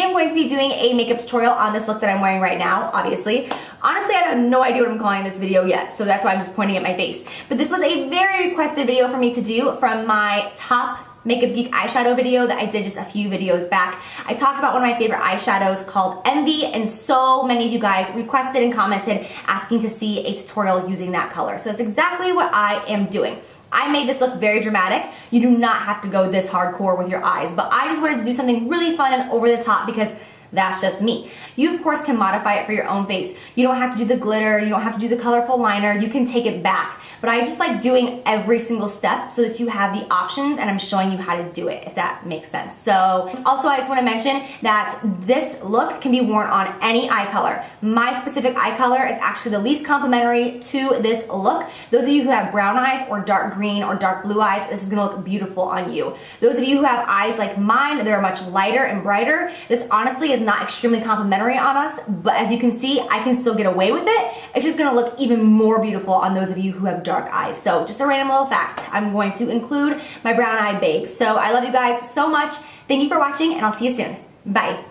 I'm going to be doing a makeup tutorial on this look that I'm wearing right now, obviously. Honestly, I have no idea what I'm calling this video yet, so that's why I'm just pointing at my face. But this was a very requested video for me to do from my top Makeup Geek eyeshadow video that I did just a few videos back. I talked about one of my favorite eyeshadows called Envy, and so many of you guys requested and commented asking to see a tutorial using that color. So it's exactly what I am doing. I made this look very dramatic. You do not have to go this hardcore with your eyes, but I just wanted to do something really fun and over the top because that's just me. You, of course, can modify it for your own face. You don't have to do the glitter, you don't have to do the colorful liner, you can take it back. But I just like doing every single step so that you have the options, and I'm showing you how to do it, if that makes sense. So, also I just want to mention that this look can be worn on any eye color. My specific eye color is actually the least complementary to this look. Those of you who have brown eyes or dark green or dark blue eyes, this is going to look beautiful on you. Those of you who have eyes like mine that are much lighter and brighter, this honestly is not extremely complimentary on us, but as you can see, I can still get away with it. It's just going to look even more beautiful on those of you who have dark eyes. So just a random little fact, I'm going to include my brown-eyed babes. So I love you guys so much. Thank you for watching, and I'll see you soon. Bye.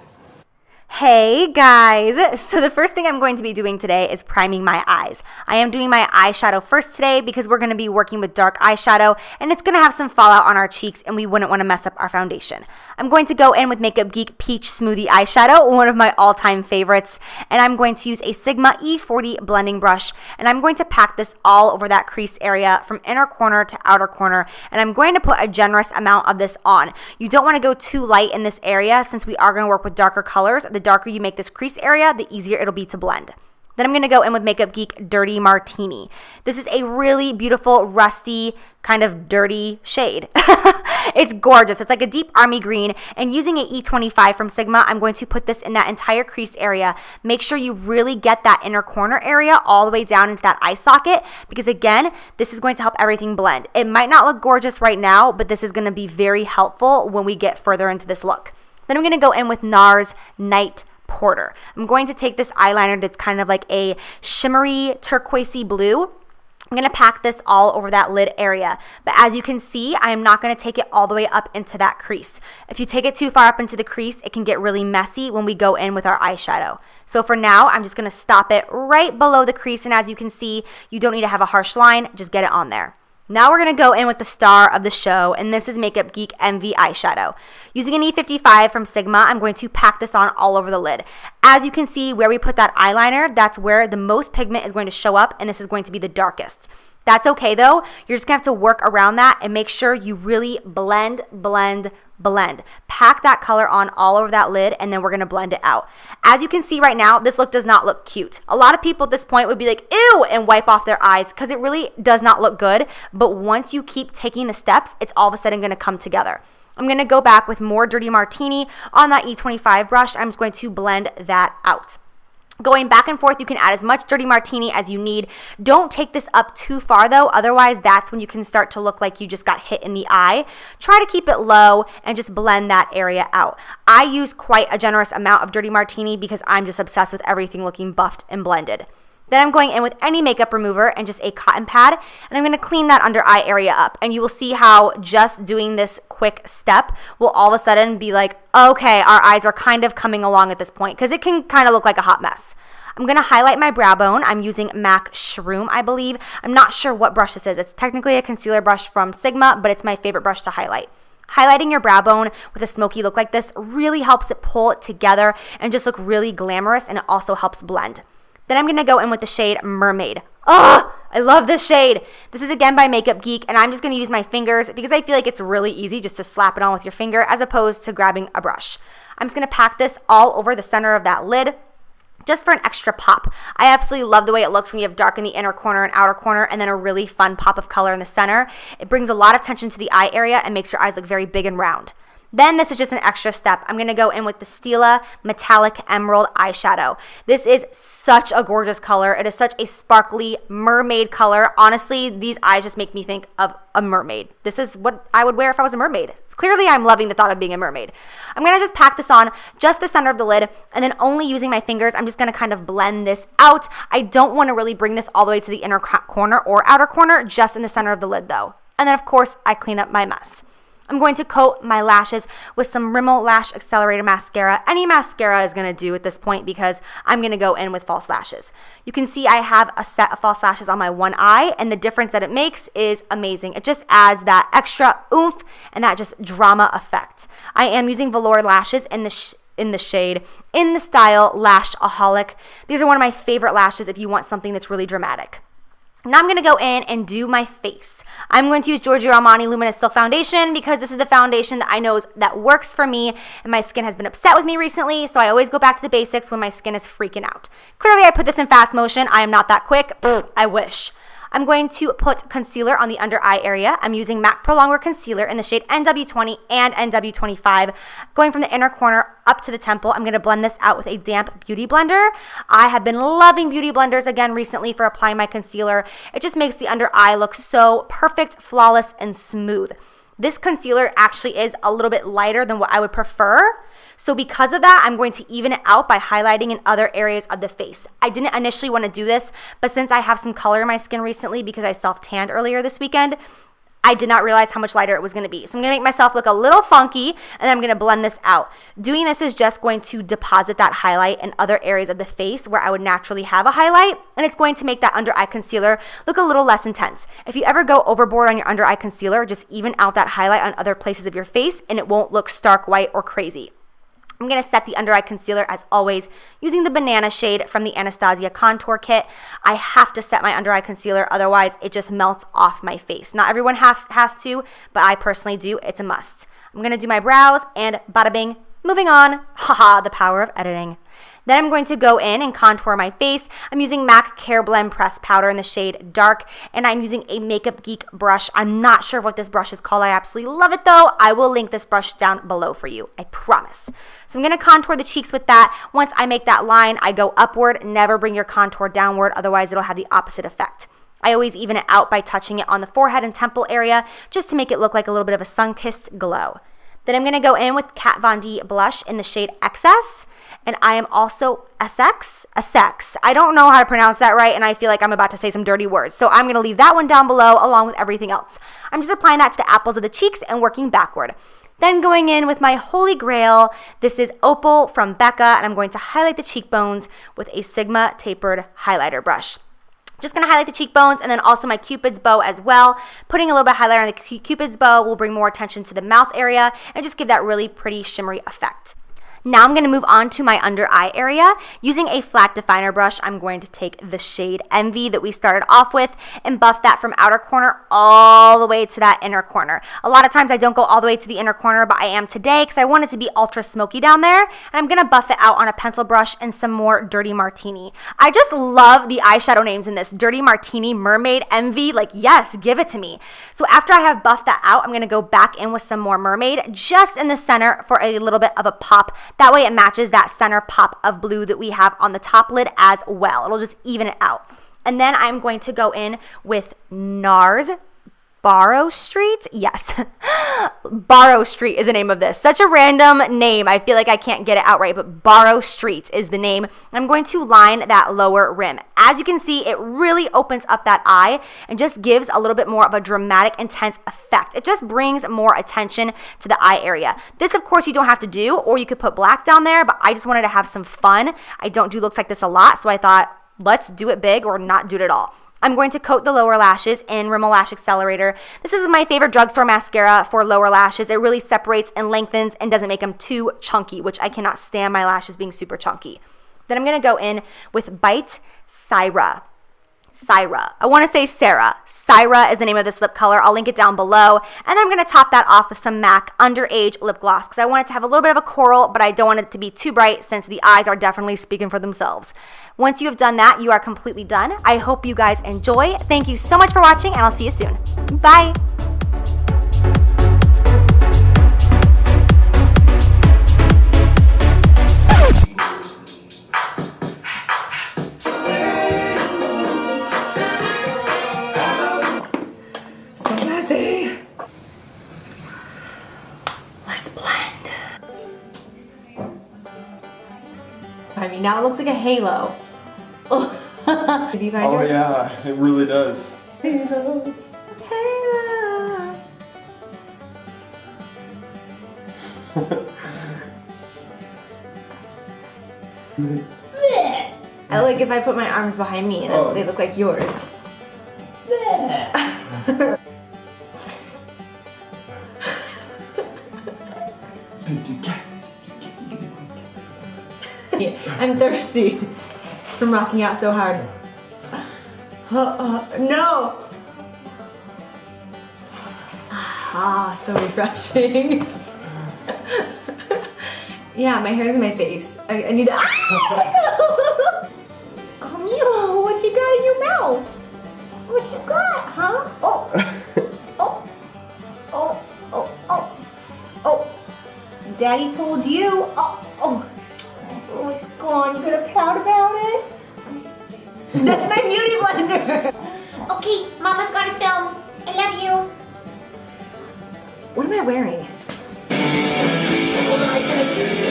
Hey guys! So the first thing I'm going to be doing today is priming my eyes. I am doing my eyeshadow first today because we're going to be working with dark eyeshadow and it's going to have some fallout on our cheeks and we wouldn't want to mess up our foundation. I'm going to go in with Makeup Geek Peach Smoothie Eyeshadow, one of my all-time favorites, and I'm going to use a Sigma E40 blending brush, and I'm going to pack this all over that crease area from inner corner to outer corner, and I'm going to put a generous amount of this on. You don't want to go too light in this area since we are going to work with darker colors. The darker you make this crease area, the easier it'll be to blend. Then I'm going to go in with Makeup Geek Dirty Martini. This is a really beautiful, rusty, kind of dirty shade. It's gorgeous. It's like a deep army green, and using an E25 from Sigma, I'm going to put this in that entire crease area. Make sure you really get that inner corner area all the way down into that eye socket, because again, this is going to help everything blend. It might not look gorgeous right now, but this is going to be very helpful when we get further into this look. Then I'm going to go in with NARS Night Porter. I'm going to take this eyeliner that's kind of like a shimmery turquoisey blue. I'm going to pack this all over that lid area. But as you can see, I am not going to take it all the way up into that crease. If you take it too far up into the crease, it can get really messy when we go in with our eyeshadow. So for now, I'm just going to stop it right below the crease. And as you can see, you don't need to have a harsh line. Just get it on there. Now we're going to go in with the star of the show, and this is Makeup Geek Envy eyeshadow. Using an E55 from Sigma, I'm going to pack this on all over the lid. As you can see, where we put that eyeliner, that's where the most pigment is going to show up, and this is going to be the darkest. That's okay though. You're just going to have to work around that and make sure you really blend, blend, blend. Pack that color on all over that lid, and then we're going to blend it out. As you can see right now, this look does not look cute. A lot of people at this point would be like, ew, and wipe off their eyes because it really does not look good. But once you keep taking the steps, it's all of a sudden going to come together. I'm going to go back with more Dirty Martini on that E25 brush. I'm just going to blend that out. Going back and forth, you can add as much Dirty Martini as you need. Don't take this up too far though, otherwise that's when you can start to look like you just got hit in the eye. Try to keep it low and just blend that area out. I use quite a generous amount of Dirty Martini because I'm just obsessed with everything looking buffed and blended. Then I'm going in with any makeup remover and just a cotton pad, and I'm going to clean that under eye area up. And you will see how just doing this quick step will all of a sudden be like, okay, our eyes are kind of coming along at this point, because it can kind of look like a hot mess. I'm going to highlight my brow bone. I'm using MAC Shroom, I believe. I'm not sure what brush this is. It's technically a concealer brush from Sigma, but it's my favorite brush to highlight. Highlighting your brow bone with a smoky look like this really helps it pull it together and just look really glamorous, and it also helps blend. Then I'm going to go in with the shade Mermaid. Oh, I love this shade. This is again by Makeup Geek, and I'm just going to use my fingers because I feel like it's really easy just to slap it on with your finger as opposed to grabbing a brush. I'm just going to pack this all over the center of that lid just for an extra pop. I absolutely love the way it looks when you have dark in the inner corner and outer corner and then a really fun pop of color in the center. It brings a lot of tension to the eye area and makes your eyes look very big and round. Then this is just an extra step. I'm going to go in with the Stila Metallic Emerald eyeshadow. This is such a gorgeous color. It is such a sparkly mermaid color. Honestly, these eyes just make me think of a mermaid. This is what I would wear if I was a mermaid. Clearly, I'm loving the thought of being a mermaid. I'm going to just pack this on just the center of the lid, and then only using my fingers, I'm just going to kind of blend this out. I don't want to really bring this all the way to the inner corner or outer corner, just in the center of the lid though. And then of course, I clean up my mess. I'm going to coat my lashes with some Rimmel Lash Accelerator mascara. Any mascara is going to do at this point because I'm going to go in with false lashes. You can see I have a set of false lashes on my one eye, and the difference that it makes is amazing. It just adds that extra oomph and that just drama effect. I am using velour lashes in the shade, in the style Lashaholic. These are one of my favorite lashes if you want something that's really dramatic. Now I'm going to go in and do my face. I'm going to use Giorgio Armani Luminous Silk Foundation because this is the foundation that I know that works for me, and my skin has been upset with me recently, so I always go back to the basics when my skin is freaking out. Clearly, I put this in fast motion. I am not that quick. I wish. I'm going to put concealer on the under eye area. I'm using MAC Pro Longwear Concealer in the shade NW20 and NW25. Going from the inner corner up to the temple, I'm going to blend this out with a damp beauty blender. I have been loving beauty blenders again recently for applying my concealer. It just makes the under eye look so perfect, flawless, and smooth. This concealer actually is a little bit lighter than what I would prefer. So because of that, I'm going to even it out by highlighting in other areas of the face. I didn't initially want to do this, but since I have some color in my skin recently because I self-tanned earlier this weekend, I did not realize how much lighter it was going to be. So I'm going to make myself look a little funky, and then I'm going to blend this out. Doing this is just going to deposit that highlight in other areas of the face where I would naturally have a highlight, and it's going to make that under eye concealer look a little less intense. If you ever go overboard on your under eye concealer, just even out that highlight on other places of your face, and it won't look stark white or crazy. I'm going to set the under eye concealer, as always, using the banana shade from the Anastasia Contour Kit. I have to set my under eye concealer, otherwise it just melts off my face. Not everyone has to, but I personally do. It's a must. I'm going to do my brows, and bada bing, moving on. Haha, the power of editing. Then I'm going to go in and contour my face. I'm using MAC Care Blend Pressed Powder in the shade Dark, and I'm using a Makeup Geek brush. I'm not sure what this brush is called. I absolutely love it though. I will link this brush down below for you, I promise. So I'm going to contour the cheeks with that. Once I make that line, I go upward. Never bring your contour downward, otherwise it'll have the opposite effect. I always even it out by touching it on the forehead and temple area just to make it look like a little bit of a sun-kissed glow. Then I'm going to go in with Kat Von D blush in the shade XS, and I am also SX. I don't know how to pronounce that right, and I feel like I'm about to say some dirty words, so I'm going to leave that one down below along with everything else. I'm just applying that to the apples of the cheeks and working backward. Then going in with my holy grail, this is Opal from Becca, and I'm going to highlight the cheekbones with a Sigma tapered highlighter brush. Just going to highlight the cheekbones and then also my Cupid's bow as well. Putting a little bit of highlighter on the Cupid's bow will bring more attention to the mouth area and just give that really pretty shimmery effect. Now I'm going to move on to my under eye area. Using a flat definer brush, I'm going to take the shade Envy that we started off with and buff that from outer corner all the way to that inner corner. A lot of times I don't go all the way to the inner corner, but I am today because I want it to be ultra smoky down there. And I'm going to buff it out on a pencil brush and some more Dirty Martini. I just love the eyeshadow names in this. Dirty Martini, Mermaid, Envy, like yes, give it to me. So after I have buffed that out, I'm going to go back in with some more Mermaid just in the center for a little bit of a pop. That way it matches that center pop of blue that we have on the top lid as well. It'll just even it out. And then I'm going to go in with NARS Barrow Street. Yes, Barrow Street is the name of this. Such a random name. I feel like I can't get it out right, but Barrow Street is the name. I'm going to line that lower rim. As you can see, it really opens up that eye and just gives a little bit more of a dramatic, intense effect. It just brings more attention to the eye area. This, of course, you don't have to do, or you could put black down there, but I just wanted to have some fun. I don't do looks like this a lot, so I thought, let's do it big or not do it at all. I'm going to coat the lower lashes in Rimmel Lash Accelerator. This is my favorite drugstore mascara for lower lashes. It really separates and lengthens and doesn't make them too chunky, which I cannot stand my lashes being super chunky. Then I'm going to go in with Bite Syra. I want to say Sarah. Syra is the name of this lip color. I'll link it down below. And then I'm going to top that off with some MAC Underage lip gloss because I want it to have a little bit of a coral, but I don't want it to be too bright since the eyes are definitely speaking for themselves. Once you have done that, you are completely done. I hope you guys enjoy. Thank you so much for watching, and I'll see you soon. Bye. I mean, now it looks like a halo. Did you find it? Yeah, it really does. Halo. Halo. I like if I put my arms behind me and they look like yours. I'm thirsty from rocking out so hard. No! Ah, so refreshing. Yeah, my hair's in my face. I need to. Ah! Camilo, what you got in your mouth? What you got, huh? Oh. Oh. Oh. Oh. Oh. Oh. Daddy told you. Oh. Oh. Oh, it's gone. You gonna pout about it? That's my beauty blender. Okay, Mama's gotta film. I love you. What am I wearing? Oh my goodness, this is